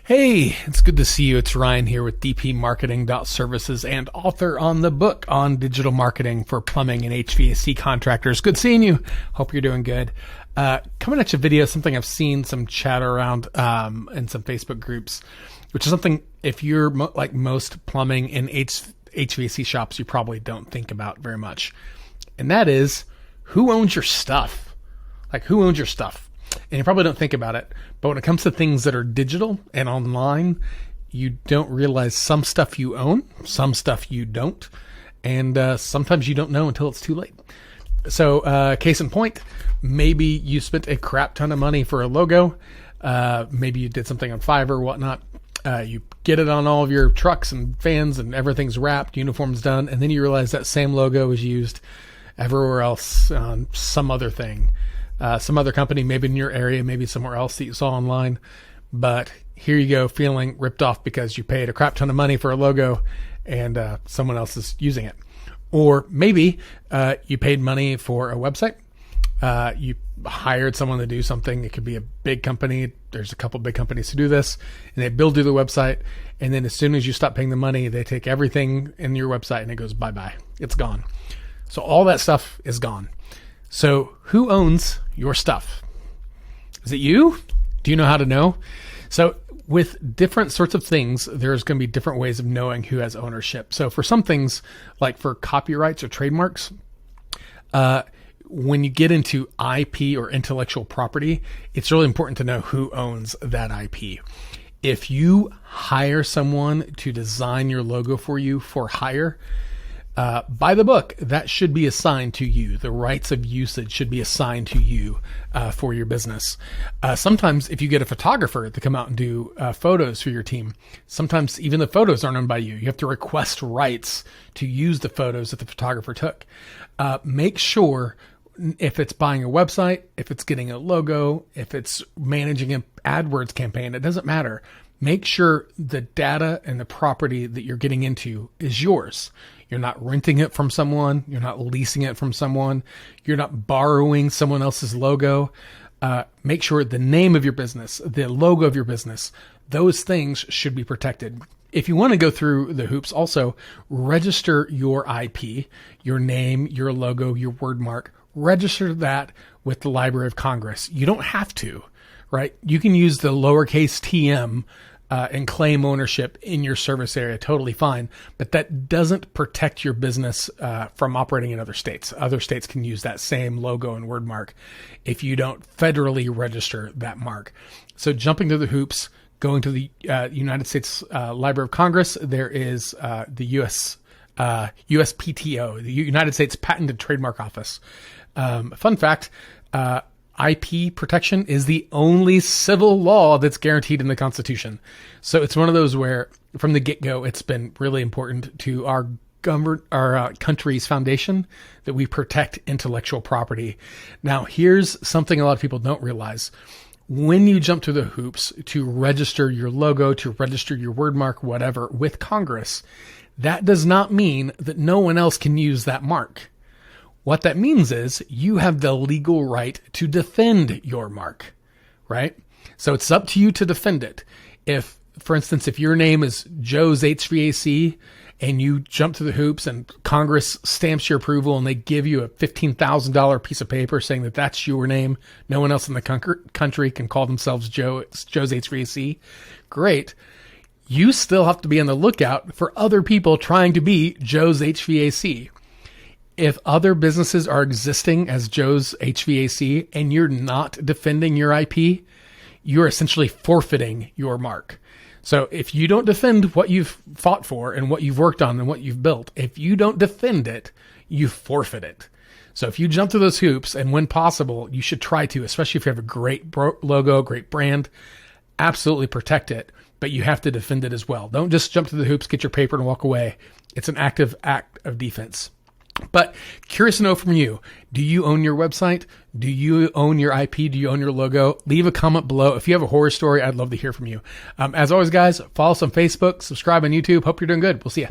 Hey, it's good to see you. It's Ryan here with DP Marketing.Services and author on the book on digital marketing for plumbing and HVAC contractors. Good seeing you. Hope you're doing good. Coming at you video, something I've seen some chatter around in some Facebook groups, which is something if you're like most plumbing and HVAC shops, you probably don't think about very much. And that is, who owns your stuff? Like, who owns your stuff? And you probably don't think about it, but when it comes to things that are digital and online, you don't realize some stuff you own, some stuff you don't, and sometimes you don't know until it's too late. So case in point, maybe you spent a crap ton of money for a logo. Maybe you did something on Fiverr or whatnot. You get it on all of your trucks and fans and everything's wrapped, uniform's done, and then you realize that same logo is used everywhere else on some other thing. Some other company, maybe in your area, maybe somewhere else that you saw online. But here you go, feeling ripped off because you paid a crap ton of money for a logo and someone else is using it. Or maybe you paid money for a website. You hired someone to do something. It could be a big company. There's a couple big companies who do this, and they build you the website. And then as soon as you stop paying the money, they take everything in your website and it goes bye-bye. It's gone. So all that stuff is gone. So who owns your stuff? Is it you? Do you know how to know? So with different sorts of things, there's going to be different ways of knowing who has ownership. So for some things, like for copyrights or trademarks, when you get into IP or intellectual property, it's really important to know who owns that IP. If you hire someone to design your logo for you for hire, by the book, that should be assigned to you. The rights of usage should be assigned to you for your business. Sometimes if you get a photographer to come out and do photos for your team, sometimes even the photos aren't owned by you. You have to request rights to use the photos that the photographer took. Make sure if it's buying a website, if it's getting a logo, if it's managing an AdWords campaign, it doesn't matter. Make sure the data and the property that you're getting into is yours. You're not renting it from someone. You're not leasing it from someone. You're not borrowing someone else's logo. Make sure the name of your business, the logo of your business, those things should be protected. If you want to go through the hoops, also register your IP, your name, your logo, your wordmark. Register that with the Library of Congress. You don't have to, right? You can use the lowercase tm and claim ownership in your service area, totally fine. But that doesn't protect your business from operating in other states. Other states can use that same logo and word mark if you don't federally register that mark. So jumping through the hoops, going to the United States Library of Congress, there is the USPTO, the United States Patent and Trademark Office. Fun fact, IP protection is the only civil law that's guaranteed in the Constitution. So it's one of those where from the get-go, it's been really important to our country's foundation that we protect intellectual property. Now, here's something a lot of people don't realize. When you jump through the hoops to register your logo, to register your wordmark, whatever, with Congress, that does not mean that no one else can use that mark. What that means is you have the legal right to defend your mark, right? So it's up to you to defend it. If, for instance, if your name is Joe's HVAC and you jump through the hoops and Congress stamps your approval and they give you a $15,000 piece of paper saying that that's your name, no one else in the country can call themselves Joe's HVAC, great. You still have to be on the lookout for other people trying to be Joe's HVAC. If other businesses are existing as Joe's HVAC and you're not defending your IP, you're essentially forfeiting your mark. So if you don't defend what you've fought for and what you've worked on and what you've built, if you don't defend it, you forfeit it. So if you jump through those hoops, and when possible, you should try to, especially if you have a great logo, great brand, absolutely protect it, but you have to defend it as well. Don't just jump through the hoops, get your paper and walk away. It's an active act of defense. But curious to know from you, do you own your website? Do you own your IP? Do you own your logo? Leave a comment below. If you have a horror story, I'd love to hear from you. As always, guys, follow us on Facebook, subscribe on YouTube. Hope you're doing good. We'll see you.